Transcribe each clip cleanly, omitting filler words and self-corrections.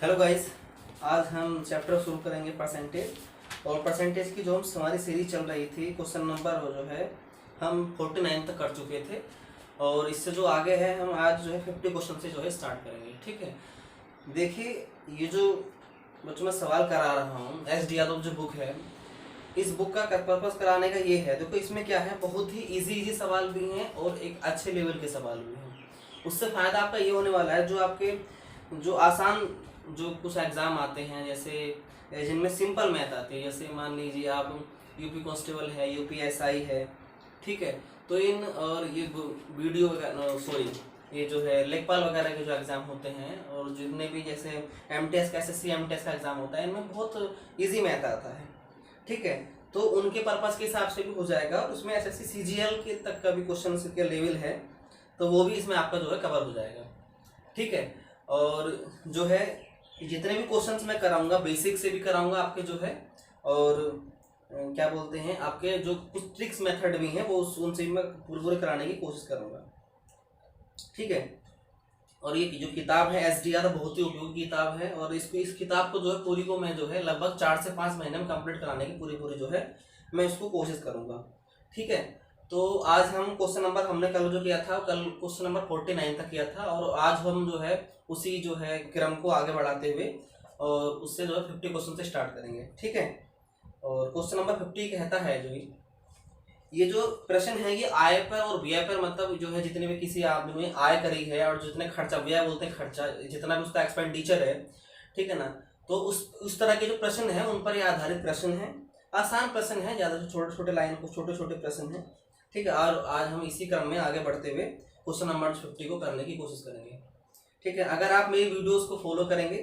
Hello guys, आज हम chapter शुरू करेंगे परसेंटेज। और परसेंटेज की जो हमारी सीरीज चल रही थी, क्वेश्चन नंबर जो है हम 49 तक कर चुके थे। और इससे जो आगे है हम आज जो है 50 क्वेश्चन से जो है स्टार्ट करेंगे। ठीक है, देखिए ये जो बच्चों मैं सवाल करा रहा हूँ एस डी यादव जो बुक है, इस बुक का पर्पस कराने का ये है। देखो इसमें क्या है, बहुत ही इजी सवाल भी हैं और एक अच्छे लेवल के सवाल भी हैं। उससे फ़ायदा आपका ये होने वाला है, जो आपके जो आसान जो कुछ एग्ज़ाम आते हैं, जैसे जिनमें सिंपल मैथ आती है, जैसे मान लीजिए आप यूपी कांस्टेबल है, यूपीएसआई है, ठीक है। तो इन और ये वीडियो सॉरी ये जो है लेखपाल वगैरह के जो एग्ज़ाम होते हैं, और जितने भी जैसे एमटीएस का एसएससी एमटीएस का एग्ज़ाम होता है, इनमें बहुत ईजी मैथ आता है। ठीक है, तो उनके पर्पस के हिसाब से भी हो जाएगा। और उसमें एसएससी सीजीएल के तक का भी क्वेश्चन का लेवल है, तो वो भी इसमें आपका जो है कवर हो जाएगा। ठीक है, और जो है जितने भी क्वेश्चंस मैं कराऊंगा बेसिक से भी कराऊंगा आपके जो है, और क्या बोलते हैं आपके जो कुछ ट्रिक्स मेथड भी हैं वो उनसे भी मैं पूरे कराने की कोशिश करूंगा। ठीक है, और ये जो किताब है एस डी यादव बहुत ही उपयोगी किताब है, और इस किताब को जो है पूरी को मैं जो है लगभग 4 से 5 महीने में कंप्लीट कराने की पूरी जो है मैं इसको कोशिश करूंगा। ठीक है, तो आज हम क्वेश्चन नंबर हमने कल जो किया था, कल क्वेश्चन नंबर 49 तक किया था, और आज हम जो है उसी जो है क्रम को आगे बढ़ाते हुए और उससे जो है 50 क्वेश्चन से स्टार्ट करेंगे। ठीक है, और क्वेश्चन नंबर 50 कहता है जो ये जो प्रश्न है ये आय पर और व्यय पर, मतलब जो है जितने भी किसी आदमी ने आय करी है और जितने खर्चा, व्यय बोलते हैं खर्चा, जितना भी उसका एक्सपेंडिचर है, ठीक है ना, तो उस तरह के जो प्रश्न है उन पर ये आधारित प्रश्न है। आसान प्रश्न है, ज़्यादा से छोटे छोटे लाइन को छोटे छोटे प्रश्न है। ठीक है, और आज हम इसी क्रम में आगे बढ़ते हुए क्वेश्चन नंबर 50 को करने की कोशिश करेंगे। ठीक है, अगर आप मेरी वीडियोस को फॉलो करेंगे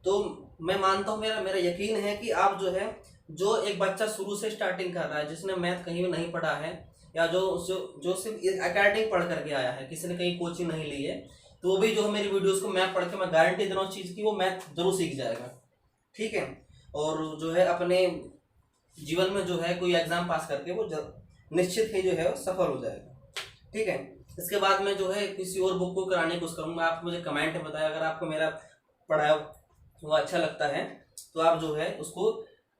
तो मैं मानता हूँ, मेरा मेरा यकीन है कि आप जो है, जो एक बच्चा शुरू से स्टार्टिंग कर रहा है, जिसने मैथ कहीं भी नहीं पढ़ा है, या जो जो जो सिर्फ एकेडमिक पढ़ करके आया है, किसी ने कहीं कोचिंग नहीं ली है, तो वो भी जो है मेरी वीडियोस को मैथ पढ़ के मैं गारंटी दे रहा हूँ चीज़ की, वो मैथ जरूर सीख जाएगा। ठीक है, और जो है अपने जीवन में जो है कोई एग्जाम पास करके वो निश्चित ही जो है सफल हो जाएगा। ठीक है, इसके बाद में जो है किसी और बुक को कराने की कोशिश करूँगा। आप मुझे कमेंट में बताएं, अगर आपको मेरा पढ़ाया वो अच्छा लगता है तो आप जो है उसको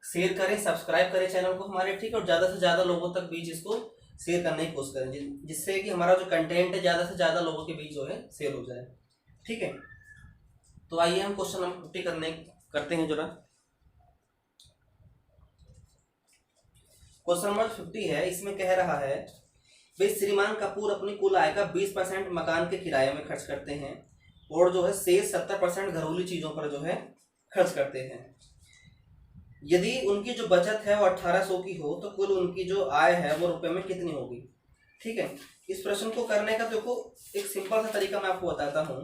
शेयर करें, सब्सक्राइब करें चैनल को हमारे। ठीक है, और ज़्यादा से ज़्यादा लोगों तक बीच इसको शेयर करने की कोशिश करें, जिससे कि हमारा जो कंटेंट है ज़्यादा से ज़्यादा लोगों के बीच जो है शेयर हो जाए। ठीक है, तो आइए हम क्वेश्चन नंबर 50 करते हैं जरा। क्वेश्चन नंबर 50 है, इसमें कह रहा है भाई श्रीमान कपूर अपनी कुल आय का 20% मकान के किराए में खर्च करते हैं, और जो है शेष 70% घरेलू चीजों पर जो है खर्च करते हैं। यदि उनकी जो बचत है वो 1800 की हो, तो कुल उनकी जो आय है वो रुपए में कितनी होगी। ठीक है, इस प्रश्न को करने का देखो एक सिंपल सा तरीका मैं आपको बताता हूँ।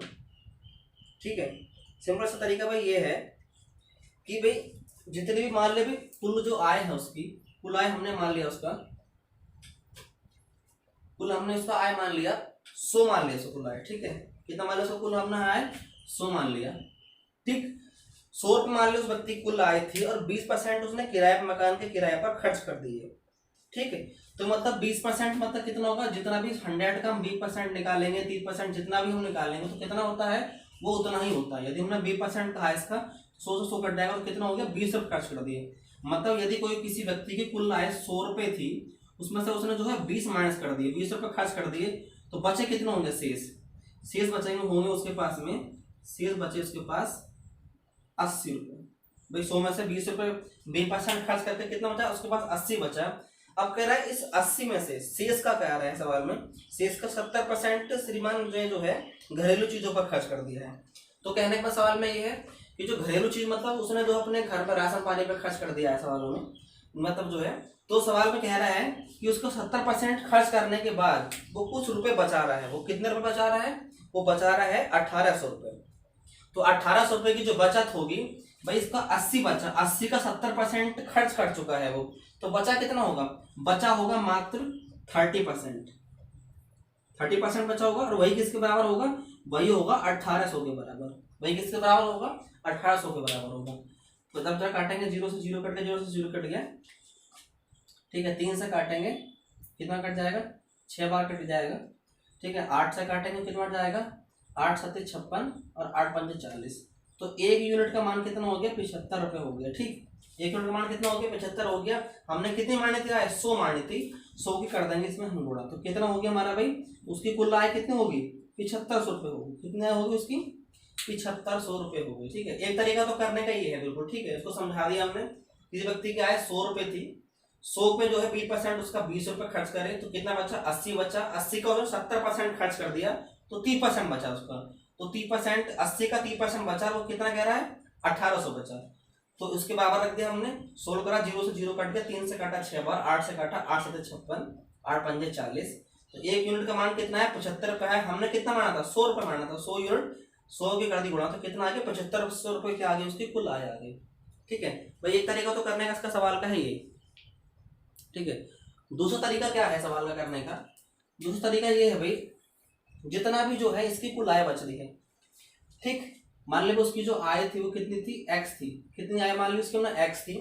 ठीक है, सिंपल सा तरीका भाई ये है कि भाई जितनी भी मान ले, भी कुल जो आय है उसकी, कुल आय हमने मान लिया उसका, कुल हमने उसका आय मान लिया 100 मान लिया, कुल आय। ठीक है, कितना मान लिया उसका कुल हमने आय 100 मान लिया। ठीक, 100 रुपये मान लिया उस व्यक्ति की कुल आय थी, और 20% उसने किराए पर, मकान के किराए पर खर्च कर दिए। ठीक है, तो मतलब 20% मतलब कितना होगा, जितना भी 100 का हम 20% निकालेंगे, 30% जितना भी हम निकालेंगे तो कितना होता है, वो उतना ही होता है। यदि हमने 20% कहा इसका, 100 से 100 कट जाएगा तो कितना हो गया, 20 रुपये खर्च कर दिए। मतलब यदि कोई किसी व्यक्ति की कुल आय 100 रुपये थी, उसमें से उसने जो है 20 माइनस कर दिए, 20 रुपये खर्च कर दिए, तो बचे कितने होंगे, शेष बचेंगे होंगे उसके पास में, शेष बचे उसके पास 80 रुपये। भाई 100 में से 20 रुपये 20% खर्च करके कितना बचा, उसके पास 80 बचा। अब कह रहा है इस 80 में से शेष का कह रहा है सवाल में, शेष का 70% श्रीमान जो है घरेलू चीजों पर खर्च कर दिया है। तो कहने का सवाल में ये है कि जो घरेलू चीज मतलब उसने जो अपने घर पर राशन पानी पर खर्च कर दिया है सवालों में, मतलब जो है, तो सवाल में कह रहा है कि उसको 70% खर्च करने के बाद वो कुछ रुपए बचा रहा है। वो कितने रुपए बचा रहा है, वो बचा रहा है 1800 रुपये। तो 1800 रुपये की जो बचत होगी भाई, इसका 80 बचा, 80 का 70% खर्च कर चुका है वो, तो बचा कितना होगा, बचा होगा मात्र 30%। 30% बचा होगा, और वही किसके बराबर होगा, वही होगा 1800 के बराबर। वही किसके बराबर होगा, 1800 के बराबर होगा। तो तब जब काटेंगे, 0 से 0 कट गया, 0 से 0 कट गया। ठीक है, 3 से काटेंगे कितना कट जाएगा, 6 बार कट जाएगा। ठीक है, 8 से काटेंगे कितना कट जाएगा, 8 7 56 और 8 5 40। तो एक यूनिट का मान कितना हो गया, 75 रुपए हो गया। ठीक, एक यूनिट का मान कितना हो गया, 75 हो गया। हमने कितनी मानी थी, 100 मानी थी, 100 की कर देंगे इसमें हम गुणा, तो कितना हो गया हमारा भाई, उसकी कुल आय कितनी होगी, 7500 रुपये होगी। कितनी आय होगी उसकी, 7500 रुपये होगी। ठीक है, एक तरीका तो करने का ही है बिल्कुल। ठीक है, इसको समझा दिया हमने। किसी व्यक्ति की आय 100 रुपये थी, 100 पे जो है 20% उसका 20 रुपये खर्च करे तो कितना बचा, 80 बचा। 80 का 70% खर्च कर दिया तो 30% बचा उसका। तो 30%, 80 का 30% बचा, वो कितना कह रहा है, 1800 बचा। तो उसके बराबर रख दिया हमने, 16 करा, 0 से 0 कट गया, 3 से काटा 6 बार, 8 से काटा, 8 7 56, 8 5 40। तो एक यूनिट का मान कितना है, 75 रुपये है। हमने कितना माना था, 100 रुपये माना था। 100 यूनिट 100 की कर दी गुणा, तो कितना आ गया, 7500 रुपये के आगे उसकी कुल आय आ गई। ठीक है भाई, एक तरीका तो करने का इसका सवाल का है ये। ठीक है, दूसरा तरीका क्या है सवाल का करने का, दूसरा तरीका ये है भाई, जितना भी जो है इसकी कुल आय बच रही है। ठीक, मान लीजिए उसकी जो आय थी वो कितनी थी, एक्स थी। कितनी आय मान ली उसकी ना, एक्स थी।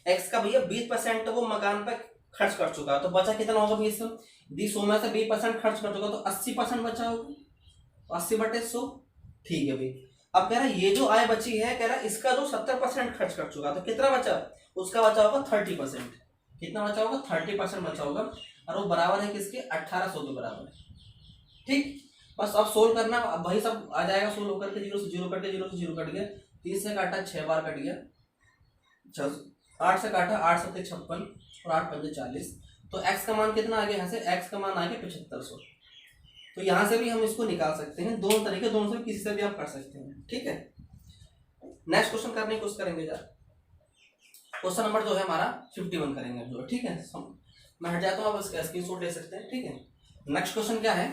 एक्स का भैया 20% तो वो मकान पर खर्च कर चुका है, तो बचा कितना होगा भैया, 100 में से 20% खर्च कर चुका, तो 80% बचा होगा, 80/100। ठीक है भाई, अब कह रहा है ये जो आय बची है, कह रहा है इसका जो 70% खर्च कर चुका, तो कितना बचा, उसका बचा होगा 30%। कितना बचा होगा, 30% बचा होगा, और वो बराबर है किसके, 1800 के बराबर। ठीक, बस अब सोल्व करना, अब वही सब आ जाएगा सोल्व होकर के, 0 से 0 कट गया, 0 से 0 कट गया, 30 से काटा 6 बार कट गया, 8 से काटा, 8 7 56 और 8 5 40। तो x का मान कितना आ गया, यहाँ से x का मान आ गया 7500। तो यहाँ से भी हम इसको निकाल सकते हैं, दोनों तरीके, दोनों से किसी से भी आप कर सकते हैं। ठीक है, नेक्स्ट क्वेश्चन करने की कोशिश करेंगे जरा। क्वेश्चन नंबर जो है हमारा 51 करेंगे जो। ठीक है, मैं हट जाता हूँ, आप इसका स्क्रीनशॉट ले सकते हैं। ठीक है, नेक्स्ट क्वेश्चन क्या है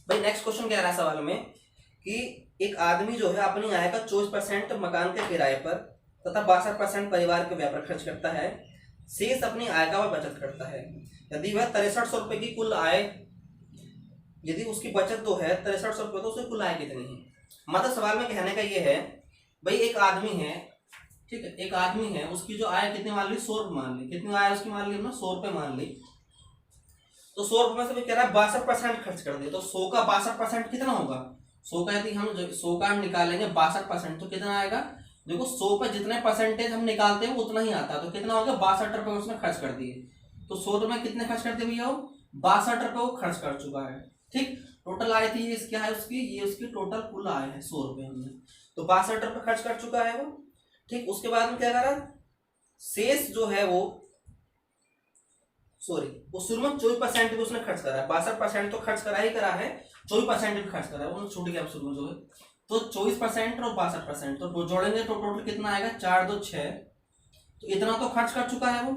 भाई, नेक्स्ट क्वेश्चन क्या रहा सवाल में कि एक आदमी जो है अपनी आय का 24% मकान के किराए पर तथा 62% परिवार के व्यापार खर्च करता है, शेष अपनी आय का वह बचत करता है। यदि वह 6300 रुपये की कुल आय, यदि उसकी बचत जो है 6300 रुपये, तो उसकी कुल आय कितनी है। मतलब सवाल में कहने का ये है भाई, एक आदमी है, ठीक है, एक आदमी है, उसकी जो आय कितनी मान ली, 100 रुपये मान ली। कितनी आय उसकी मान ली हमने, 100 रुपये मान ली। तो 100 रुपये से भी कह रहा है 62% खर्च कर दिया, तो 100 का 62% कितना होगा, 100 का यदि हम 100 का हम निकालेंगे 62%, तो कितना आएगा, देखो 100 पे जितने परसेंटेज हम निकालते हैं वो उतना ही आता है। तो कितना हो गया, 62 रुपये उसने खर्च कर दिए। तो 100 रुपये कितने खर्च करते भैया, 62 रुपये वो खर्च कर चुका है। ठीक, टोटल आय थी ये क्या है उसकी, ये उसकी टोटल कुल आय है 100 रुपये हमने, तो 62 रुपये खर्च कर चुका है वो। ठीक, उसके बाद में क्या करा, शेष जो है वो, सॉरी, वो शुरू में 24% भी उसने खर्च करा है, 62% तो खर्च करा ही करा है, 24% भी खर्च करा है, वो छूट गया शुरू में जो है। तो 24% और 62%, तो जोड़ेंगे तो टोटल कितना आएगा, 4 2 6, तो इतना तो खर्च कर चुका है वो।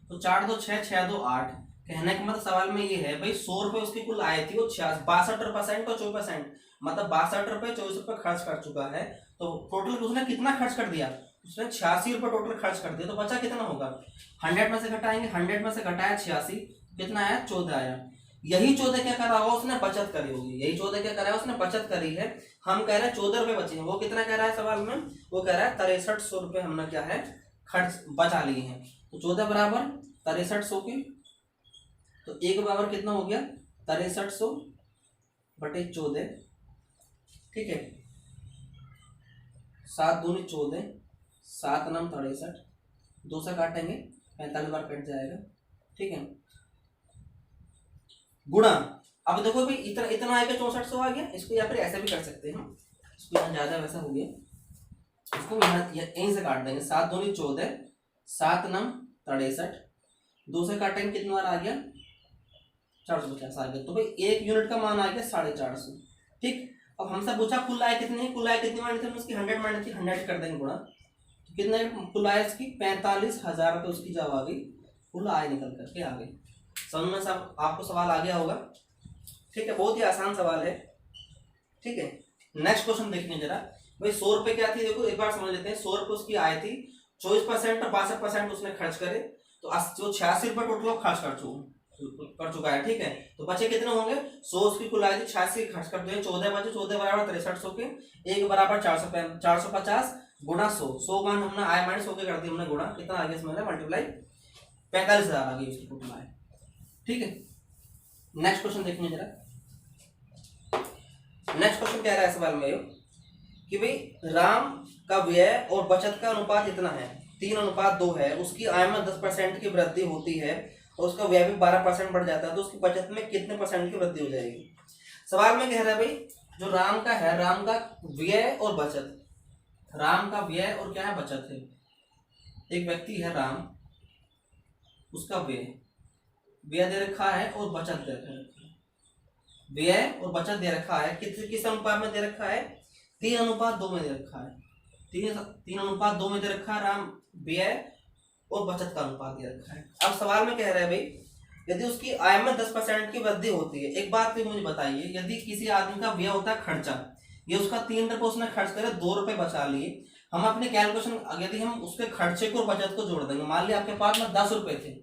तो 4 2 6, 6 2 8। कहने का मतलब सवाल में ये है भाई, 100 रुपये उसकी कुल आय थी, वो 62% और 24%, मतलब 62 रुपये 24 रुपये खर्च कर चुका है। तो टोटल उसने कितना खर्च कर दिया, उसने 86 रुपये टोटल खर्च कर दिया। तो बचा कितना होगा, 100 में से घटाएंगे, 100 में से घटाया 86, कितना आया, 14 आया। यही 14 क्या करा होगा उसने, बचत करी होगी। यही 14 क्या करा है उसने, बचत करी है। हम कह रहे हैं 14 रुपये बचे हैं, वो कितना कह रहा है सवाल में, वो कह रहा है 6300 रुपये हमने क्या है खर्च बचा लिए हैं। तो 14 बराबर 6300 के, तो एक बराबर कितना हो गया, 6300 बटे 14। ठीक है, 7 दूनी 14, 7 9 63, 2 से काटेंगे 45 बार कट जाएगा। ठीक है, गुणा, अब देखो भाई इतना इतना आएगा 6400 आ गया। इसको या फिर ऐसे भी कर सकते हैं हम, इसको यहाँ ज्यादा वैसा हो गया, इसको यहाँ यहीं से काट देंगे, 7 दूनी 14, 7 9 63, 2 से काटेंगे कितना बार आ गया, 450 आ गया। तो भाई एक यूनिट का मान आ गया 450। ठीक, अब हमसे पूछा कुल आय कितनी है, कुल आय कितनी मानी थी, उसकी 100 मानी थी, 100 कर देंगे गुणा, तो कितने कुल आय इसकी 45,000 रुपये उसकी जब आ गई, कुल आय निकल करके आ गई। समझ में सब आपको सवाल आ गया होगा। ठीक है, बहुत ही आसान सवाल है। ठीक है, नेक्स्ट क्वेश्चन देखेंगे जरा भाई, 100 रुपये क्या थी, देखो एक बार समझ लेते हैं। 100 रुपये उसकी आय थी, 24% और 62% उसने खर्च करे, तो जो 86 रुपये टोटल खर्च कर चुका है। ठीक है, तो बचे कितने होंगे, 100 उसकी कुल आय थी, 86 खर्च कर दिए, 14 बचे, 14 बराबर 6300 के, एक बराबर 450 गुणा 100, 100 मान हमने आय माइनस 100 के कर दी हमने गुणा, कितना आ गया इसमें मल्टीप्लाई, 45,000 आ गई उसकी टोटल आय। ठीक है, नेक्स्ट क्वेश्चन देखिए जरा। नेक्स्ट क्वेश्चन कह रहा है सवाल में कि भाई राम का व्यय और बचत का अनुपात इतना है, 3:2 है, उसकी आय में 10% की वृद्धि होती है और उसका व्यय भी 12% बढ़ जाता है, तो उसकी बचत में कितने % की वृद्धि हो जाएगी। सवाल में कह रहा है भाई जो राम का है, राम का व्यय और बचत, राम का व्यय और क्या है, बचत है। एक व्यक्ति है राम, उसका व्यय दे रखा है और बचत दे रखा है, व्यय और बचत दे रखा है, किस अनुपात में दे रखा है, 3:2 में दे रखा है, 3:2 में दे रखा है राम व्यय और बचत का अनुपात दे रखा है। अब सवाल में कह रहा है भाई यदि उसकी आय में 10% की वृद्धि होती है, एक बात भी मुझे बताइए, यदि किसी आदमी का व्यय होता है खर्चा, ये उसका 3 रुपये उसने खर्च करे, 2 रुपये बचा लिए, हम अपने कैलकुलेशन यदि हम उसके खर्चे को और बचत को जोड़ देंगे, मान लिया आपके पास में 10 रुपये थे,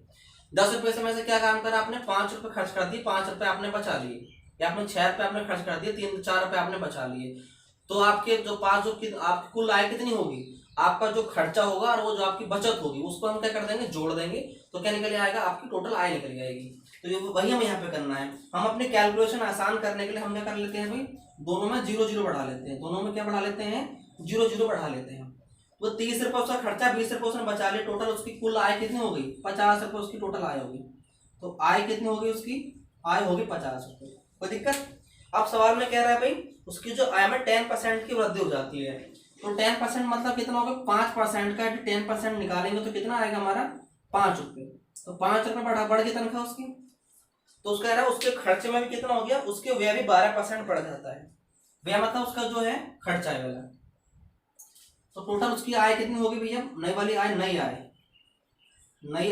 10 रुपये से में से क्या काम करा आपने, 5 रुपये खर्च कर दिए, 5 रुपये आपने बचा लिए, या आपने 6 रुपये आपने खर्च कर दिए, 4 रुपये आपने बचा लिए, तो आपके जो आपकी कुल आय कितनी होगी, आपका जो खर्चा होगा और वो जो आपकी बचत होगी उसको हम क्या कर देंगे, जोड़ देंगे, तो क्या निकल आएगा, आपकी टोटल आय निकल जाएगी। तो ये वही हमें यहाँ पे करना है। हम अपने कैलकुलेशन आसान करने के लिए हम क्या कर लेते हैं भाई, दोनों में 0 बढ़ा लेते हैं, दोनों में क्या बढ़ा लेते हैं, 0 बढ़ा लेते हैं। वो 30 रुपये उसका खर्चा, 20 रुपये उसने बचा लिया, टोटल उसकी कुल आय कितनी हो गई, 50 रुपये उसकी टोटल आय होगी। तो आय कितनी होगी, उसकी आय होगी 50 रुपये। कोई दिक्कत। अब सवाल में कह रहा है भाई उसकी जो आय में 10% की वृद्धि हो जाती है, तो 10% मतलब कितना होगा, 5% का 10% निकालेंगे तो कितना आएगा हमारा, 5 रुपये। तो 5 रुपये बढ़ गई तनख्वाह उसकी, तो उसका कह रहा है उसके खर्चे में भी कितना हो गया, उसके व्यय भी 12% बढ़ जाता है। व्यय मतलब उसका जो है खर्चा है वाला। तो टोटल उसकी आय कितनी होगी भैया, नई वाली आय, नई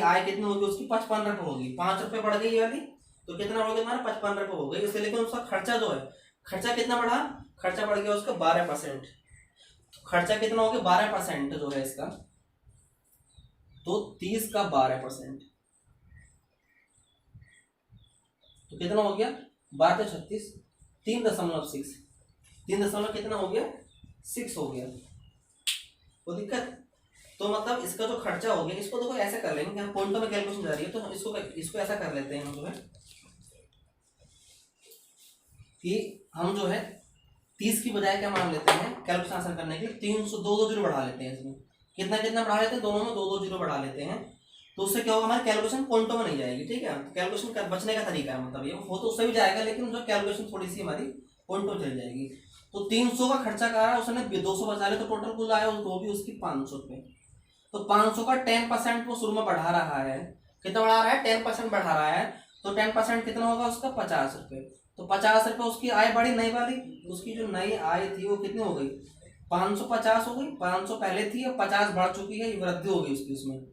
आय कितनी होगी उसकी, 55 रुपये होगी। 5 रुपये बढ़ गई वाली, तो कितना हो गया हमारा, 55 रुपये हो गई। इसलिए लेकिन उसका खर्चा जो है, खर्चा कितना बढ़ा, खर्चा बढ़ गया उसका 12%। तो खर्चा कितना हो गया, 12% जो है इसका, तो 30 का 12%, तो कितना हो गया, 12×36, 3.6, 3 कितना हो गया, 6 हो गया। कोई दिक्कत। तो मतलब इसका जो खर्चा हो गया, इसको देखो ऐसे कर लेंगे, पॉइंटों में कैलकुलेशन जा रही है, तो इसको ऐसा कर लेते हैं हम जो है कि हम जो है 30 की बजाय क्या मान लेते हैं, कैलकुलेशन आसान करने के लिए 300 2 0 बढ़ा लेते हैं। इसमें कितना बढ़ा लेते हैं, दोनों में 2 0 बढ़ा लेते हैं, तो उससे क्या होगा, हमारी कैलकुलेशन पॉइंटों में नहीं जाएगी। ठीक है, कैलकुलेशन का बचने का तरीका है, मतलब ये हो तो उससे भी जाएगा, लेकिन जो कैलकुलेशन थोड़ी सी हमारी पॉइंटों में चली जाएगी। तो 300 का खर्चा कर रहा है उसने, 200 बचा ले, तो टोटल कुल आया वो भी उसकी 500 रुपये। तो 500 का 10% वो शुरू में बढ़ा रहा है, कितना बढ़ा रहा है, 10% बढ़ा रहा है, तो 10% कितना होगा उसका, 50 रुपये। तो 50 रुपये उसकी आय बढ़ी नई वाली, उसकी जो नई आय थी वो कितनी हो गई, 550 हो गई। 500 पहले थी, अब 50 बढ़ चुकी है, वृद्धि हो गई उसकी, उसमें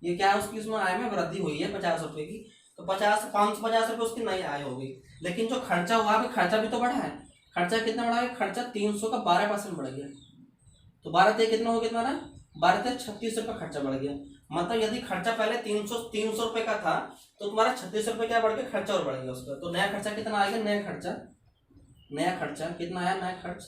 ये क्या है, उसकी उसमें आय में वृद्धि हुई है 50 रुपये की। तो 550 रुपये उसकी नई आय हो गई। लेकिन जो खर्चा हुआ है, खर्चा भी तो बढ़ा है, खर्चा कितना बढ़ा है, खर्चा 300 का 12% बढ़ गया। तो 12 कितना हो गया तुम्हारा, 12 36 रुपये खर्चा बढ़ गया। मतलब यदि खर्चा पहले 300 रुपये का था, तो तुम्हारा 36 रुपये क्या बढ़ गया, खर्चा और बढ़ गया उसका। तो नया खर्चा कितना आएगा, नया खर्चा कितना आया, नया खर्च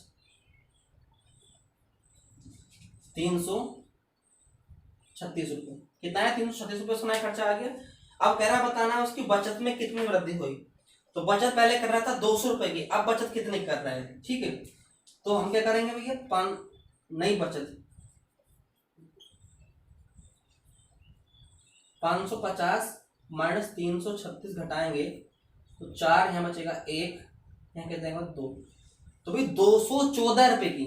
336 रुपये, कितना है, 336 रुपये उसका नया खर्चा आ गया। अब कह रहा है बताना उसकी बचत में कितनी वृद्धि हुई। तो बचत पहले कर रहा था 200 रुपये की, अब बचत कितनी कर रहा है। ठीक है, तो हम क्या करेंगे भैया, नई बचत 550 माइनस 336 घटाएंगे तो 4 यहाँ बचेगा, 1 यहाँ क्या जाएगा, 2। तो भाई 214 रुपये की,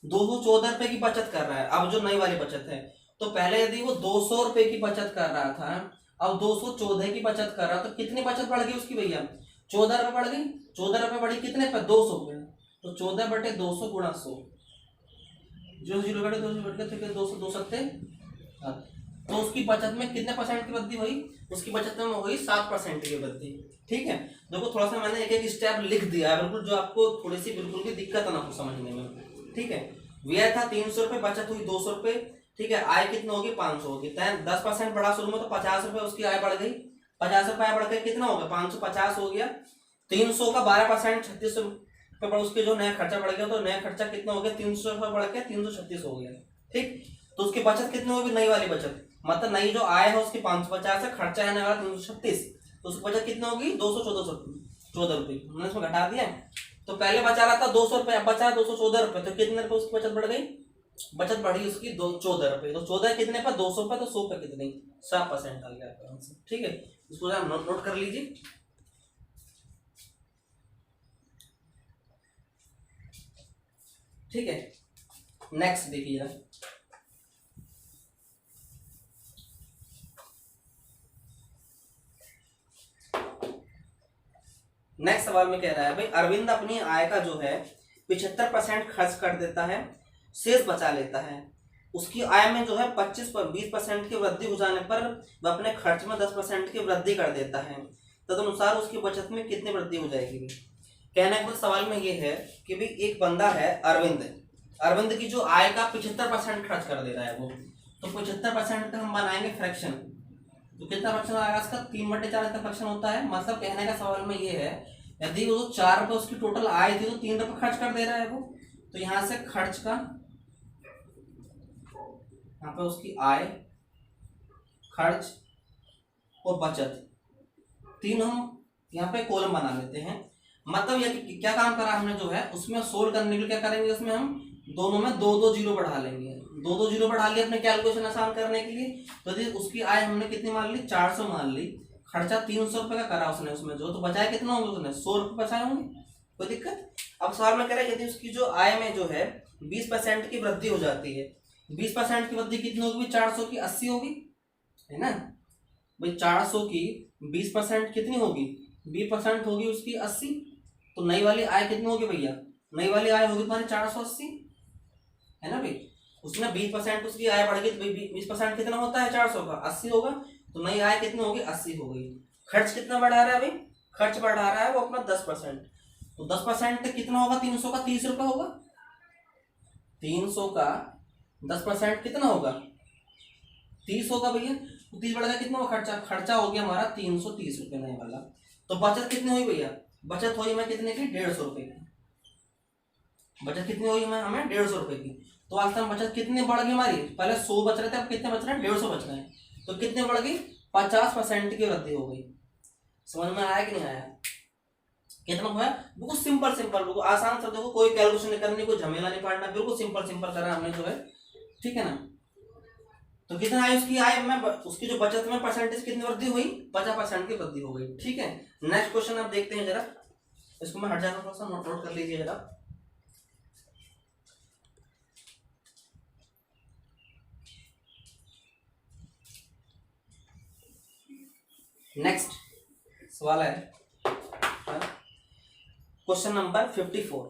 214 रुपये की बचत कर रहा है। अब जो नई वाली बचत है, तो पहले यदि वो 200 रुपये की बचत कर रहा था, अब 214 की बचत कर रहा, तो कितनी बचत बढ़ गई उसकी भैया, 14 रुपये बढ़ गई। 14 रुपये बढ़ी कितने पर, 200 पे, तो 14/200 गुणा 100, जो 0 घटे 200 घट गए, 200 2 सत्ते, तो उसकी बचत में कितने % की वृद्धि हुई, उसकी बचत में हुई 7% की वृद्धि। ठीक है, देखो थोड़ा सा मैंने एक एक स्टेप लिख दिया है, बिल्कुल जो आपको थोड़ी सी बिल्कुल भी दिक्कत ना हो समझने में। ठीक है, व्यय था 300 रुपये, बचत हुई 200 रुपये। ठीक है, आय कितनी होगी, 500 होगी। 10% बढ़ा शुरू में, तो 50 रुपये उसकी आय बढ़ गई। 50 रुपये बढ़ गई, कितना हो गया, 550 हो गया। 300 का 12% 36 रुपये पर उसके जो नया खर्चा बढ़ गया, तो नया खर्चा कितना हो गया, 300 रुपये बढ़ गया, 336 हो गया। ठीक, तो उसकी बचत कितनी होगी, नई वाली बचत, मतलब नई जो आय है उसकी 550 है, खर्चा है नया 336, तो उसकी बचत कितनी होगी, 214 रुपये। हमने इसमें घटा दिया, तो पहले बचा रहा था 200 रुपए, अब बचा 214 रुपए, तो कितने रुपए उसकी बचत बढ़ गई, बचत बढ़ी उसकी 14 रुपए। तो 14 कितने पर 200 पर, तो 100 पे कितनी 7% आ गया आपका आंसर। ठीक है, इसको जरा नोट कर लीजिए। ठीक है, नेक्स्ट देखिए जरा। नेक्स्ट सवाल में कह रहा है भाई, अरविंद अपनी आय का जो है 75% खर्च कर देता है, शेष बचा लेता है। उसकी आय में जो है 20% की वृद्धि हो जाने पर वह अपने खर्च में 10% की वृद्धि कर देता है, तदनुसार उसकी बचत में कितनी वृद्धि हो जाएगी। कहने का सवाल में ये है कि भाई एक बंदा है अरविंद, अरविंद की जो आय का 75% खर्च कर दे रहा है वो, तो 75% का हम बनाएंगे फ्रैक्शन, तो कितना फ्रैक्शन आएगा इसका, 3/4 का फ्रैक्शन होता है। मतलब कहने का सवाल में ये है, यदि वो 4 रुपए उसकी टोटल आय थी तो 3 रुपए खर्च कर दे रहा है वो, तो यहां से खर्च का, यहाँ पे उसकी आय, खर्च और बचत, तीन हम यहाँ पे कॉलम बना लेते हैं। मतलब ये क्या काम करा हमने जो है उसमें सोल्व करने के लिए क्या करेंगे, उसमें हम दोनों में 2-2 जीरो बढ़ा लेंगे, 2-2 जीरो बढ़ा लिया अपने कैलकुलेशन आसान करने के लिए। तो यदि उसकी आय हमने कितनी मान ली, 400 मान ली, खर्चा 300 रुपए का करा उसने, उसमें जो तो बचाया कितना होंगे, उसने 100 रुपए बचाए होंगे, कोई दिक्कत। अब सवाल में कह रहा है यदि उसकी जो आय में जो है 20% की वृद्धि हो जाती है, 20% की वृद्धि कितनी होगी, 400 की 80 होगी, है ना भाई। 400 की 20% कितनी होगी, 20% होगी उसकी 80, तो नई वाली आय कितनी होगी भैया, नई वाली आय होगी तुम्हारी 480, है ना भाई। उसमें 20% उसकी आय बढ़ गई, तो 20% कितना होता है 400 का, 80 होगा, तो नई आय कितनी होगी, 80 हो गई। खर्च कितना बढ़ा रहा है भाई, खर्च बढ़ा रहा है वो अपना 10%, तो 10% कितना होगा, 300 का 30 रुपए होगा, 300 का 10% कितना होगा, 30 होगा भैया। तो 30 बढ़ गया, कितना हुआ खर्चा, खर्चा हो गया हमारा 330 रुपए नए वाला। तो बचत कितनी हुई भैया, बचत हुई हमें कितने की, 150 रुपए की, बचत कितनी हुई हमें 150 रुपए की। तो आज तक बचत कितनी बढ़ गई हमारी, पहले 100 बच रहे थे, अब कितने बच रहे हैं, 150 बच रहे हैं, तो कितने बढ़ गई, 50% की वृद्धि हो गई। समझ में आया कि नहीं आया, कितना हुआ, बिल्कुल सिंपल सिंपल, बिल्कुल आसान शब्दों को, कोई कैलकुलेशन नहीं करनी, कोई झमेला नहीं पड़ना, बिल्कुल सिंपल सिंपल करा हमने जो है, ठीक है ना। तो कितना आय उसकी आय में, उसकी जो बचत में परसेंटेज कितनी वृद्धि हुई, 50% की वृद्धि हो गई। ठीक है, नेक्स्ट क्वेश्चन आप देखते हैं जरा, इसको मैं हट जाता हूं, थोड़ा सा नोट कर लीजिए जरा। नेक्स्ट सवाल है क्वेश्चन नंबर 54।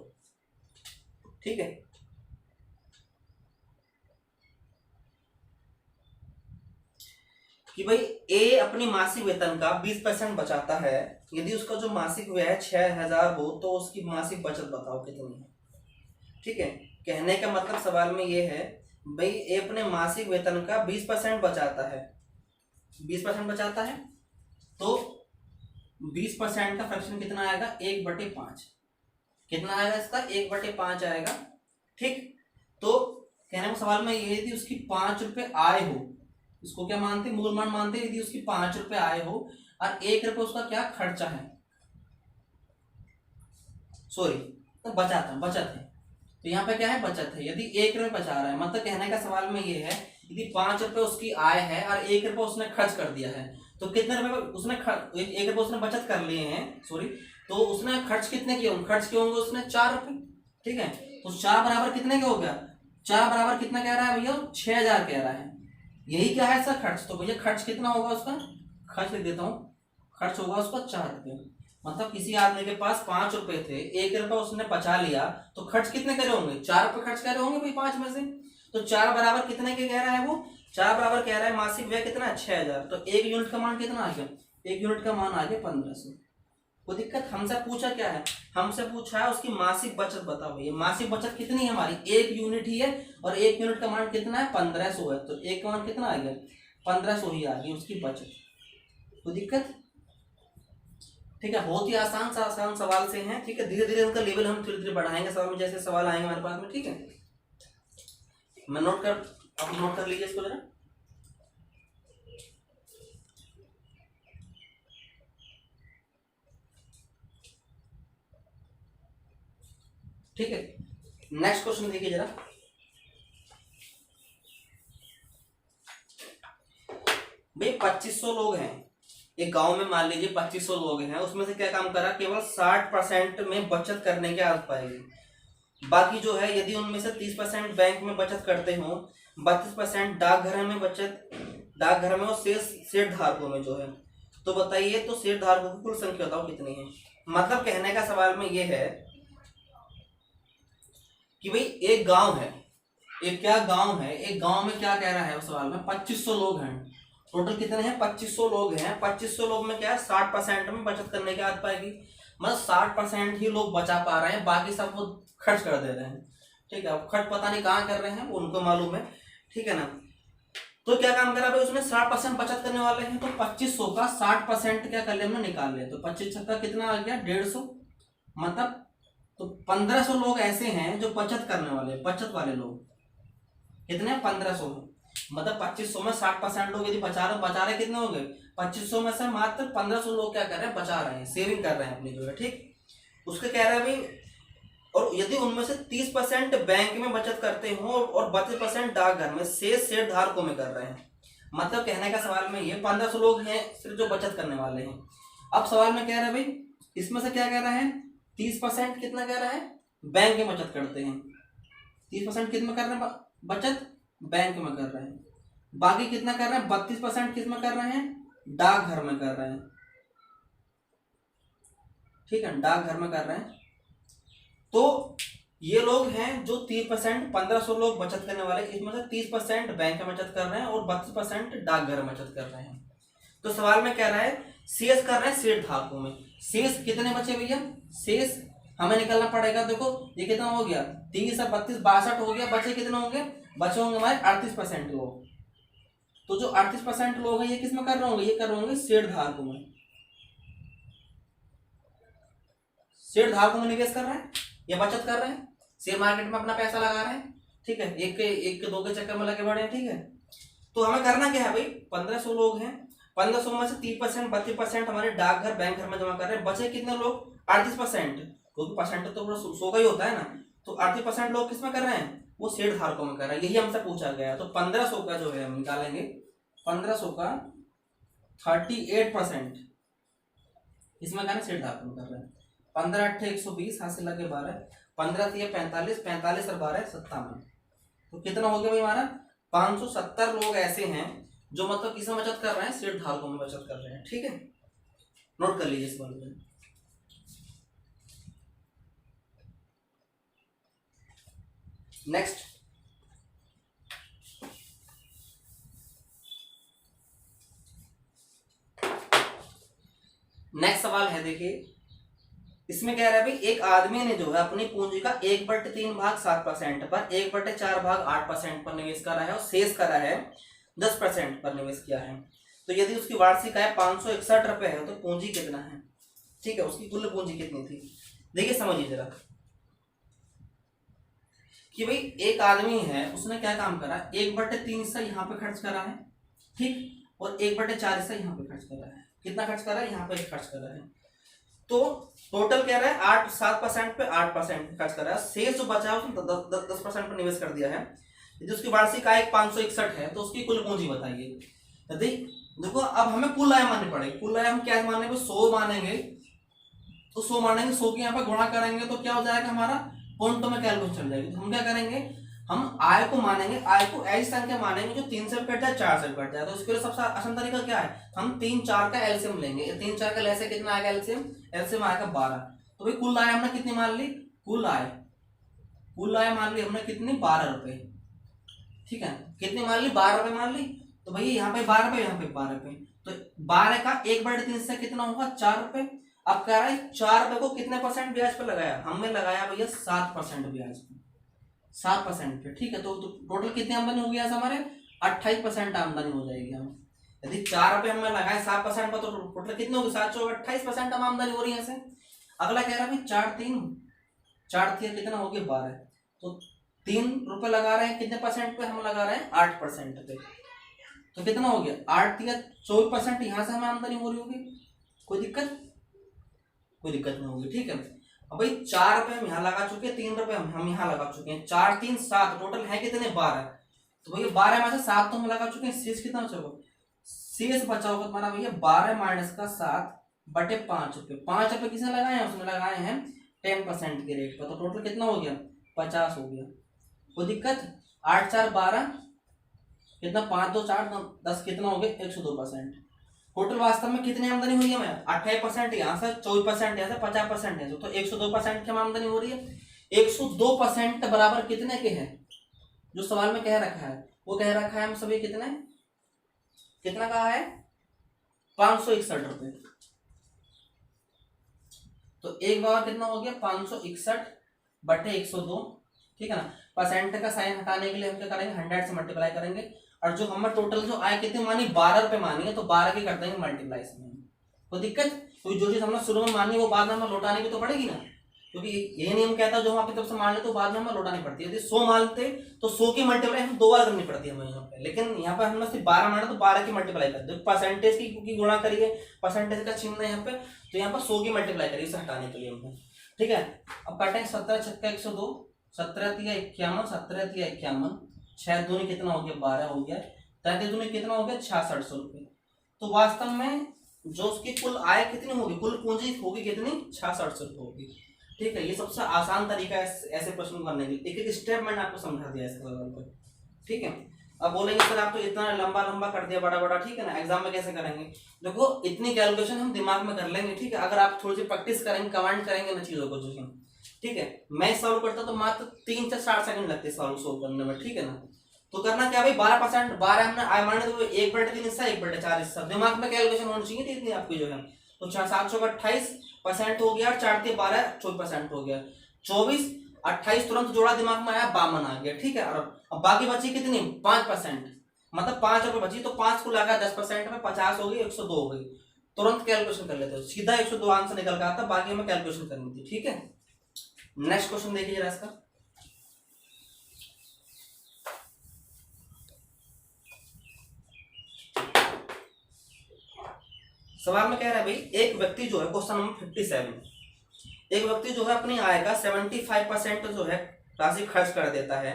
ठीक है, कि भाई ए अपनी मासिक वेतन का 20% बचाता है, यदि उसका जो मासिक व्यय है 6000 हो तो उसकी मासिक बचत बताओ कितनी है। ठीक है, कहने का मतलब सवाल में ये है भाई ए अपने मासिक वेतन का 20% बचाता है, 20% बचाता है, तो 20% का फ्रैक्शन कितना आएगा, 1/5, कितना आएगा इसका, 1/5 आएगा। ठीक, तो कहने का सवाल में ये थी उसकी 5 रुपए आय हो, इसको क्या मानते, मूल मान मानते, यदि उसकी 5 रुपए आय हो और 1 रुपए उसका क्या खर्चा है, सॉरी तो बचत है, तो यहाँ पे क्या है, बचत है। यदि 1 रुपए बचा रहा है, मतलब कहने का सवाल में ये है यदि 5 रुपए उसकी आय है और 1 रुपए उसने खर्च कर दिया है, तो कितने रुपए उसने 1 रुपए उसने बचत कर लिए हैं, सॉरी, तो उसने खर्च कितने किए, खर्च किए होंगे उसने 4 रुपए। ठीक है, तो 4 बराबर कितने के हो गया, 4 बराबर कितना कह रहा है भैया, 6000 कह रहा है, यही क्या है सर खर्च। तो भैया खर्च कितना होगा उसका, खर्च लिख देता हूँ, खर्च होगा उसका 4 रुपए। मतलब किसी आदमी के पास 5 रुपए थे, 1 रुपए उसने बचा लिया, तो खर्च कितने करे होंगे, 4 रुपए खर्च करे होंगे भाई 5 में से। तो 4 बराबर कितने के कह रहा है वो, 4 बराबर कह रहा है मासिक व्यय कितना है 6000, तो 1 यूनिट का मान कितना आ गया, 1 यूनिट का मान आ गया 1500। कोई दिक्कत, हमसे पूछा क्या है, हमसे पूछा है उसकी मासिक बचत बताओ। ये मासिक बचत कितनी है हमारी, 1 यूनिट ही है, और 1 यूनिट का मान कितना है 1500 है, तो 1 का मान कितना आ गया 1500 ही आ गई उसकी बचत। कोई दिक्कत, ठीक है, बहुत ही आसान सवाल से हैं। ठीक है, धीरे धीरे उनका लेवल हम धीरे धीरे बढ़ाएंगे सवाल में, जैसे सवाल आएंगे हमारे पास में। ठीक है, मैं नोट कर, आप नोट कर लीजिए इसको जरा। ठीक है, नेक्स्ट क्वेश्चन देखिए जरा। भाई 2500 लोग हैं एक गांव में, मान लीजिए 2500 लोग हैं, उसमें से क्या काम करा, केवल 60% में बचत करने की आदत पाएगी। बाकी जो है यदि उनमें से 30% बैंक में बचत करते हो, 32% डाकघर में बचत, डाकघर में और शेष धारकों में जो है, तो बताइए तो शेष धारकों की कुल संख्या बताओ कितनी है। मतलब कहने का सवाल में ये है कि भाई एक गांव है, एक क्या गांव है, एक गांव में क्या कह रहा है उस सवाल में, 2500 लोग हैं, टोटल कितने हैं, 2500 लोग हैं। 2500 लोग में क्या है, 60% में बचत करने की आदत पाएगी। मतलब 60% ही लोग बचा पा रहे हैं, बाकी सब वो खर्च कर दे रहे हैं। ठीक है, अब खर्च पता नहीं कहाँ कर रहे हैं, वो उनको मालूम है। ठीक है ना, तो क्या काम करा भाई, उसमें 60% बचत करने वाले हैं, तो 2500 का 60% क्या कर लिया हमने, निकाल लिया। तो 25 का कितना आ गया, 150। मतलब तो 1500 लोग ऐसे हैं जो बचत करने वाले, बचत वाले लोग कितने, 1500 हैं। मतलब 2500 में 60% लोग यदि बचा रहे कितने हो गए, 2500 में से मात्र 1500 लोग क्या कर रहे हैं, बचा रहे हैं, सेविंग कर रहे हैं अपनी जो है। ठीक, उसके कह रहे हैं भाई, और यदि उनमें से 30% बैंक में बचत करते हो और 32% डाकघर में, शेष धारकों में कर रहे हैं। मतलब कहने का सवाल में ये 1500 लोग हैं सिर्फ जो बचत करने वाले हैं। अब सवाल में कह रहे हैं भाई, इसमें से क्या कह रहा है, 30% कितना कह रहा है, बैंक में बचत करते हैं। 30% कितना कर रहे हैं बचत, बैंक में कर रहे हैं। बाकी कितना कर रहे हैं, 32% किस में कर रहे हैं, डाकघर में कर रहे हैं। ठीक है, डाकघर में कर रहे हैं। तो ये लोग हैं जो 30%, 1500 लोग बचत करने वाले, इसमें से 30% बैंक में बचत कर रहे हैं और 32% डाकघर में बचत कर रहे हैं। तो सवाल में कह रहा है शेष कर रहे हैं शेष धारकों में। शेष कितने बचे भैया, शेष हमें निकालना पड़ेगा। देखो ये कितना हो गया, 30 और 32 62 हो गया, बचे कितने होंगे, बचे होंगे हमारे 38% लोग। तो जो 38% लोग हैं ये किस में कर रहे होंगे, ये कर रहे होंगे शेयर धारकों में, शेयर धारकों में निवेश कर रहे हैं या बचत कर रहे हैं, शेयर मार्केट में अपना पैसा लगा रहे हैं। ठीक है, एक के दो के चक्कर में लगे बड़े हैं। ठीक है, तो हमें करना क्या है भाई, 1500 लोग हैं, 1500 में से 30% 32% हमारे डाकघर बैंक घर में जमा कर रहे हैं, बचे कितने लोग, 38%, क्योंकि परसेंट तो पूरा 100 का ही होता है ना। तो 38% लोग किस में कर रहे हैं, वो शेयर धारकों में कर रहे हैं, यही हमसे पूछा गया है। तो 1500 का जो है हम निकालेंगे, 1500 का 38% इसमें कहना शेयर धारकों में कर रहे हैं। 15 8 120 हाथ से लगे 12, 15 3 45, 45 और 12 57। तो कितना हो गया भाई हमारा, 570 लोग ऐसे हैं जो मतलब किसमें बचत कर रहे हैं, शेयर धारकों में बचत कर रहे हैं। ठीक है, नोट कर लीजिए इस बात में। नेक्स्ट सवाल है, देखिए इसमें कह रहा है भाई, एक आदमी ने जो है अपनी पूंजी का 1/3 भाग 7% पर, 1/4 भाग 8% पर निवेश करा है और शेष करा है 10% पर निवेश किया है। तो यदि उसकी वार्षिक आय 561 रुपए है तो पूंजी कितना है। ठीक है, उसकी कुल पूंजी कितनी थी। देखिए समझिए जरा कि भाई एक आदमी है, उसने क्या काम करा, 1/3 हिस्सा यहाँ पे खर्च करा है, ठीक, और 1/4 हिस्सा यहाँ पे खर्च करा है। कितना खर्च करा है, यहाँ पे खर्च करा है। तो टोटल कह रहा है 7% पे 8% खर्च करा है, शेष जो बचा है उसने 10% पर निवेश कर दिया है। यदि उसकी वार्षिक आय 561 है तो उसकी कुल पूंजी बताइए। यदि देखो अब हमें कुल आय माननी पड़ेगी, कुल आय हम क्या मानेंगे, 100 मानेंगे, तो 100 मानेंगे, 100 की यहाँ पे गुणा करेंगे तो क्या हो जाएगा हमारा, पॉइंटों में कैलकुलेशन चल जाएगी। तो हम क्या करेंगे, हम आय को मानेंगे, आय को ऐसी संख्या मानेंगे जो 3 से कट जाए, 4 से कट जाए। तो इसके लिए सबसे आसान तरीका क्या है, हम 3 4 का एलसीएम लेंगे। 3 4 का लेसे कितना आएगा एलसीएम, एलसीएम आएगा 12। तो भाई कुल आय हमने कितनी मान ली, कुल आय मान ली हमने कितनी, 12 रुपए। ठीक है, कितनी मान ली, 12 रुपए मान ली। तो भैया यहाँ पे 12 रुपए, यहाँ पे 12 रुपए, तो 12 का 1/3 से कितना होगा, 4 रुपए। अब कह रहा है 4 रुपए को कितने परसेंट ब्याज पे लगाया, हमने लगाया भैया 7% ब्याज पे, 7% पे। ठीक है, तो टोटल कितनी आमदनी होगी यहाँ से हमारे, 28% आमदनी हो जाएगी हमें। यदि 4 रुपए हमने लगाए 7% पर, तो टोटल कितने होगी, 7 4 28% हम आमदनी हो रही है यहाँ से। अगला कह रहा है 4 3 कितना हो गया, 12। तो 3 रुपए लगा रहे हैं, कितने परसेंट पे हम लगा रहे हैं, 8% पे। तो कितना हो गया, 8 3 24% यहाँ से हमें आमदनी हो रही होगी। कोई दिक्कत नहीं होगी। ठीक है, अब भाई 4 रुपए हम यहाँ लगा चुके हैं, 3 रुपए हम यहाँ लगा चुके हैं, 4 3 7, टोटल है कितने 12। तो भैया 12 में से 7 तो हम लगा चुके हैं, शेष कितना बचा होगा, शेष बचा होगा तुम्हारा भैया 12 माइनस का 7 बटे 5 रुपए। 5 रुपए किसने लगाए हैं, उसमें लगाए हैं 10% के रेट पर, तो टोटल कितना हो गया 50 हो गया। कोई दिक्कत, 8 4 12 कितना, 5 2 4 10 कितना हो गया 102%। टोटल वास्तव में कितनी आमदनी हुई है, मैं 28% यहाँ से, 24% यहाँ से, 50% यहाँ से, तो 102% की आमदनी हो रही है। 102% बराबर कितने के हैं, जो सवाल में कह रखा है वो कह रखा है हम सभी कितने, कितना कहा है 561 रुपए। तो एक बार कितना हो गया 561 बटे 102, ठीक है ना। परसेंट का साइन हटाने के लिए हम क्या करेंगे, 100 से मल्टीप्लाई करेंगे, और जो हमें टोटल जो आय कितनी मानी 12 रुपए मानी है, तो 12 की कर देंगे मल्टीप्लाई इसमें। कोई दिक्कत, क्योंकि जो चीज हमने शुरू में मानी वो बाद में हमें लौटाने की तो पड़ेगी ना, क्योंकि यही नियम कहता है जो हम आपकी तरफ से मान लेते तो बाद में हमें लौटानी पड़ती है। यदि 100 मानते तो 100 की मल्टीप्लाई हम 2 बार करनी पड़ती है हमें यहाँ पे, लेकिन यहाँ पे हमने सिर्फ 12 माना तो 12 की मल्टीप्लाई कर दो, परसेंटेज की क्योंकि गुणा करिए, परसेंटेज का चिन्ह है यहाँ पे, तो यहाँ पर 100 की मल्टीप्लाई करिए इसे हटाने के लिए हमें, ठीक है। अब काटें 17 छक्का 102, 17 तिया 51, 17 तिया 51, 6 दूनी कितना हो गया 12 हो गया, 33 दूनी कितना हो गया 6600 रुपये। तो वास्तव में जो उसकी कुल आय कितनी होगी, कुल पूंजी होगी कितनी 6600 रुपये होगी, ठीक है। ये सबसे आसान तरीका है ऐसे प्रश्न करने के लिए, एक एक स्टेप मैंने आपको समझा दिया ऐसे सवाल को, ठीक है। अब बोलेंगे सर आप तो इतना लंबा लंबा कर दिया बड़ा बड़ा, ठीक है ना, एग्जाम में कैसे करेंगे, देखो इतनी कैलकुलेशन हम दिमाग में कर लेंगे, ठीक है, अगर आप थोड़ी सी प्रैक्टिस करेंगे, कमांड करेंगे ना चीजों को, जो ठीक है। मैं सॉल्व करता तो मात्र 3 से 4 सेकंड लगते सॉल्व करने में, ठीक है ना। तो करना क्या भाई 12%, 12 हमने आय माने तो 1/3 हिस्सा 1/4 हिस्सा, दिमाग में कैलकुलेशन होनी चाहिए थी इतनी आपकी जो है। तो 700 का 28% हो गया, 4 3 12 24% हो गया, 24 28 तुरंत जोड़ा दिमाग में आया 52 आ गया, ठीक है। और अब बाकी बची कितनी 5%, मतलब 5 रुपए बची, तो 5 को लगा 10% में 50 हो गई, 102 हो गई, तुरंत कैलकुलेशन कर लेते हो, सीधा 102 आंसर निकल का आता, बाकी हमें कैलकुलेशन करनी थी, ठीक है। नेक्स्ट क्वेश्चन देखिए जरा इसका, सवाल में कह रहा है भाई एक व्यक्ति जो है, क्वेश्चन नंबर 57, एक व्यक्ति जो है अपनी आय का 75% जो है राशि खर्च कर देता है,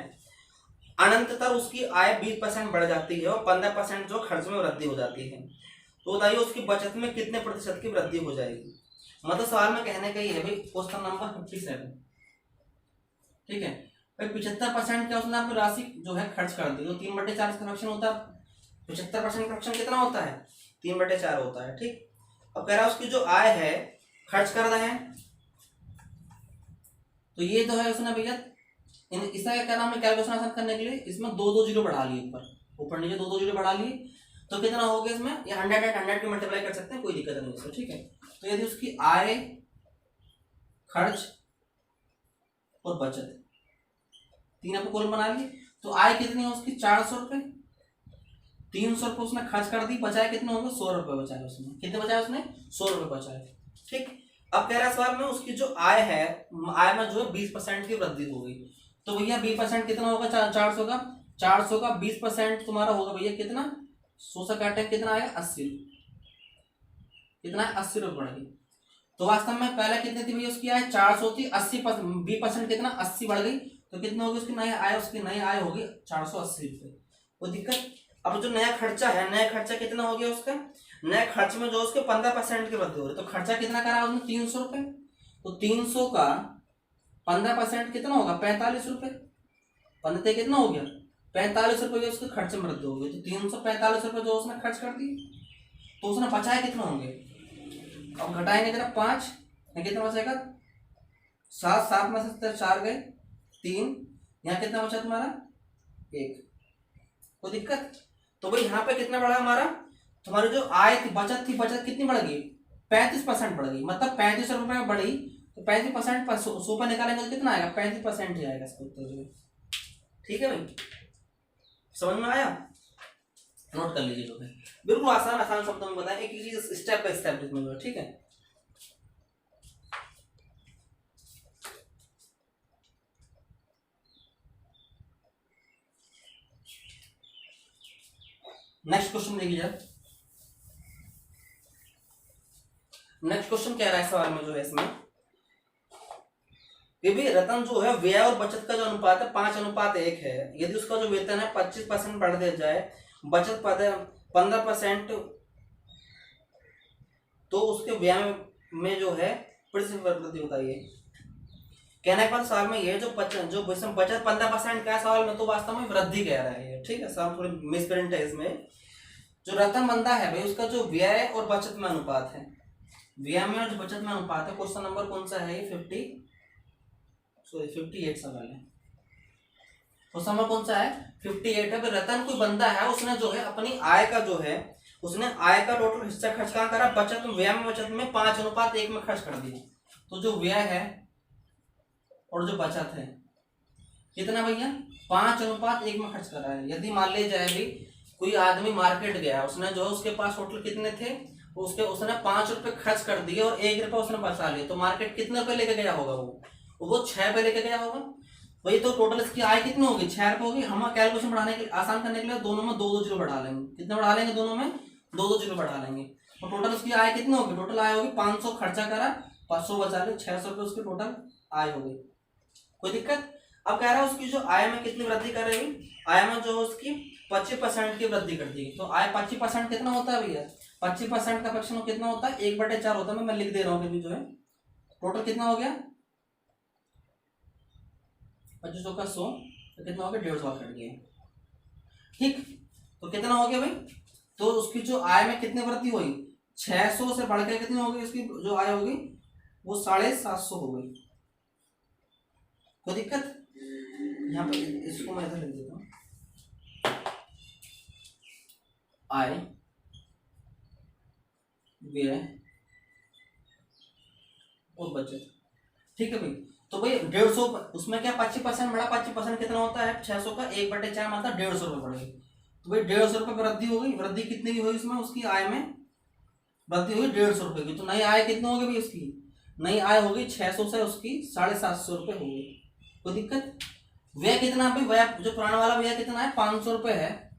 अनंततर उसकी आय 20% बढ़ जाती है और 15% जो खर्च में वृद्धि हो जाती है, तो बताइए उसकी बचत में कितने प्रतिशत की वृद्धि हो जाएगी। मतलब सवाल में कहने का ये है भाई, क्वेश्चन नंबर 57, ठीक है भाई, 75% क्या उसने आपकी राशि जो है खर्च कर दी, तो 3/4 फ्रैक्शन होता है, 75% फ्रैक्शन कितना होता है 3/4 होता है, ठीक। अब कह रहा है उसकी जो आय है खर्च कर रहे हैं, तो ये तो है उसने भैया इसका क्या करना, हमने कैलकुलेशन आसान करने के लिए इसमें 2 जीरो बढ़ा लिए, ऊपर नीचे 2 जीरो बढ़ा लिए, तो कितना हो गया इसमें, ये 100 की मल्टीप्लाई कर सकते हैं, कोई दिक्कत नहीं इसमें, ठीक है। तो यदि उसकी आय खर्च और बचत तीन आपको कॉलम बना लिए, तो आय कितनी है उसकी 400 रुपए, 300 रुपए उसने खर्च कर दी, बचाए कितने होंगे 100 रुपए बचाए उसने, कितने बचाए उसने 100 रुपए बचाए, ठीक। अब कह रहा है सवाल में उसकी जो आय है, आय में जो है 20% की वृद्धि हो गई, तो भैया 20% कितना होगा 400 का, 400 का 20% तुम्हारा होगा भैया कितना, 100 से काटे कितना आएगा 80, कितना है 80 रुपए बढ़ गई। तो वास्तव में पहले कितनी थी भैया उसकी आय 400 थी, 80% 20% कितना 80 बढ़ गई, तो कितना होगी उसकी नई आय, उसकी नई आय होगी 480 रुपए, कोई दिक्कत। अब जो नया खर्चा है, नया खर्चा कितना हो गया उसका, नए खर्च में जो उसके 15% की वृद्धि हो रही है, तो खर्चा कितना करा उसने 300 रुपए, तो 300 का 15% कितना होगा 45 रुपए, 15 कितना हो गया 45 रुपए उसके खर्च में वृद्धि हो गई, तो 345 रुपए जो उसने खर्च कर दिए, तो उसने बचाए कितना होंगे, अब घटाएंगे जरा 5, कितना बचेगा 7, 7 में से 4 गए 3, यहाँ कितना बचा तुम्हारा 1, कोई दिक्कत। तो भाई यहाँ पे कितना बढ़ा हमारा, तुम्हारी जो आय थी बचत कितनी बढ़ गई 35% बढ़ गई, मतलब 35 रुपए में बढ़ी, तो 35% 100 पे निकालेंगे तो कितना आएगा 35% ही आएगा इसका उत्तर जो, ठीक है भाई, समझ में आया, नोट कर लीजिए, जो है बिल्कुल आसान आसान शब्दों में बताएं, एक चीज स्टेप बाय स्टेप इसमें जो है, ठीक है। नेक्स्ट क्वेश्चन देखिए, नेक्स्ट क्वेश्चन कह रहा है सवाल में जो है इसमें, कि भी रतन जो है व्यय और बचत का जो अनुपात है 5:1 है। यदि उसका जो वेतन है 25% बढ़ा दिया जाए, बचत 15%, तो उसके व्यय में जो है वृद्धि होता है। कहने के बाद सवाल में ये जो बचत 15% का सवाल में तो वास्तव में वृद्धि कह रहा है। ठीक है, सवाल थोड़ी मिसप्रिंट है इसमें। जो रतन बंदा है भाई, उसका जो व्यय और बचत में अनुपात है, व्यय में और जो बचत में अनुपात है, क्वेश्चन नंबर कौन सा है? 58 सवाल है। क्वेश्चन नंबर कौन सा है? 58 है। रतन कोई बंदा है, उसने जो है अपनी आय का जो है, उसने आय का टोटल हिस्सा खर्च कहाँ करा? बचत में, व्यय में बचत में 5:1 में खर्च कर दिया। तो जो व्यय है और जो बचत है कितना भैया? 5:1 में खर्च कर रहा है। यदि मान लीजिए जाए भी कोई आदमी मार्केट गया, उसने जो है उसके पास टोटल कितने थे, उसने 5 रुपए खर्च कर दिए और 1 रुपए उसने बचा लिया, तो मार्केट कितने रुपए लेके गया होगा? वो 6 रुपए लेके गया होगा। वही तो टोटल इसकी आय कितनी होगी? 6 रुपए होगी। हम कैलकुलेशन बढ़ाने के लिए, आसान करने के लिए दोनों में 2-2 जीरो बढ़ा लेंगे। कितने बढ़ा लेंगे? दोनों में 2-2 जीरो बढ़ा लेंगे। तो टोटल उसकी आय कितनी होगी? टोटल आय होगी 500 खर्चा करा, 500 बचा ले, 600 रुपए उसकी टोटल आय होगी। कोई दिक्कत? अब कह रहा है उसकी जो आय में कितनी वृद्धि कर रही? आय में जो उसकी 25% की वृद्धि कर दी। तो आय 25% कितना होता है भैया? 25% का फ्रैक्शन कितना होता है? 1/4 होता है। मैं लिख दे रहा हूँ जो है। टोटल कितना हो गया? 25 का 100, तो कितना हो गया? 150 कट गया। ठीक, तो कितना हो गया भाई? तो उसकी जो आय में कितनी वृद्धि हुई? 600 से बढ़कर कितनी होगी उसकी जो आय होगी? वो 750 हो गई। कोई दिक्कत? यहाँ पे इसको मैं इधर लिख देता हूँ, आय व्यय और बचत। ठीक है भाई। तो भाई 150, उसमें क्या 25% बढ़ा? 25% कितना होता है? 600 का 1/4 मतलब 150 रुपये बढ़ गई। तो भाई 150 रुपये वृद्धि हो गई। वृद्धि कितनी की हुई उसमें? उसकी आय में वृद्धि हुई 150 रुपये की। तो नई आय कितनी होगी भाई उसकी? नई आय होगी 600 से उसकी 750 रुपये हो गई। कोई दिक्कत? व्यय कितना भाई? व्यय जो पुराना वाला व्यय कितना है? 500 रुपये है।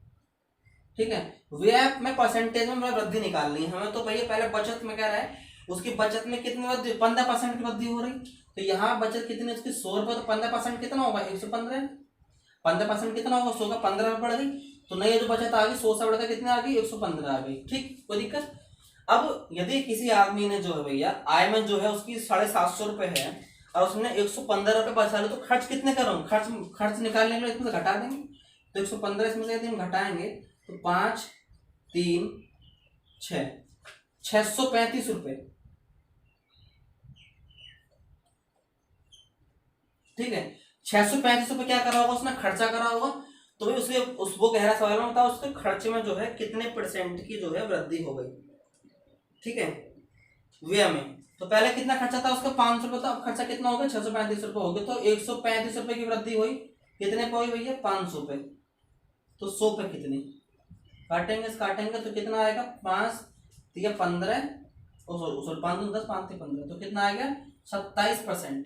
ठीक है, व्यय में परसेंटेज में वृद्धि निकालनी है हमें। तो भैया पहले बचत में कह रहा है उसकी बचत में कितनी वृद्धि? 15% की वृद्धि हो रही। तो यहाँ बचत कितनी उसकी? 100 रुपये। तो 15% कितना होगा? 115। 15% कितना होगा? 100 का 15 रुपये बढ़ गई। तो नई जो बचत आ गई 100 से बढ़कर कितने आ गई? 115 आ गई। ठीक, कोई दिक्कत? अब यदि किसी आदमी ने जो है भैया आय में जो है उसकी 750 रुपये है और उसने 115 रुपये बचा ली, तो खर्च कितने करूँ? खर्च निकालने के लिए इसमें से घटा देंगे। तो 115 इसमें से यदि हम घटाएंगे तो 5, 3, 6, 635 रुपये। ठीक है, 635 रुपये क्या करा होगा उसने? खर्चा करा होगा। तो भाई उसके वो कह रहा सवाल में बताओ उसके खर्चे में जो है कितने % की जो है वृद्धि हो गई। ठीक है, व्यय में तो पहले कितना खर्चा था उसका? 500 रुपये था। अब खर्चा कितना हो गया? 635 रुपये हो गया। तो 135 रुपये की वृद्धि हुई। कितने पे हुई भैया? 500 पे। तो 100 पे कितनी काटेंगे तो कितना आएगा? 5 या 15, सॉरी 5 10, 5 से 15, तो कितना आएगा? 27%।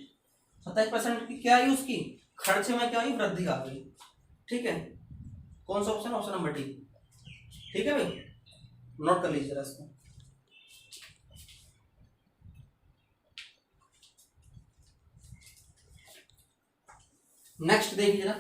27% की क्या आई? उसकी खर्चे में क्या आई? वृद्धि आ गई। ठीक है, कौन सा ऑप्शन? Option number D. ठीक है भाई, नोट कर लीजिए जरा इसको। नेक्स्ट देखिए जरा,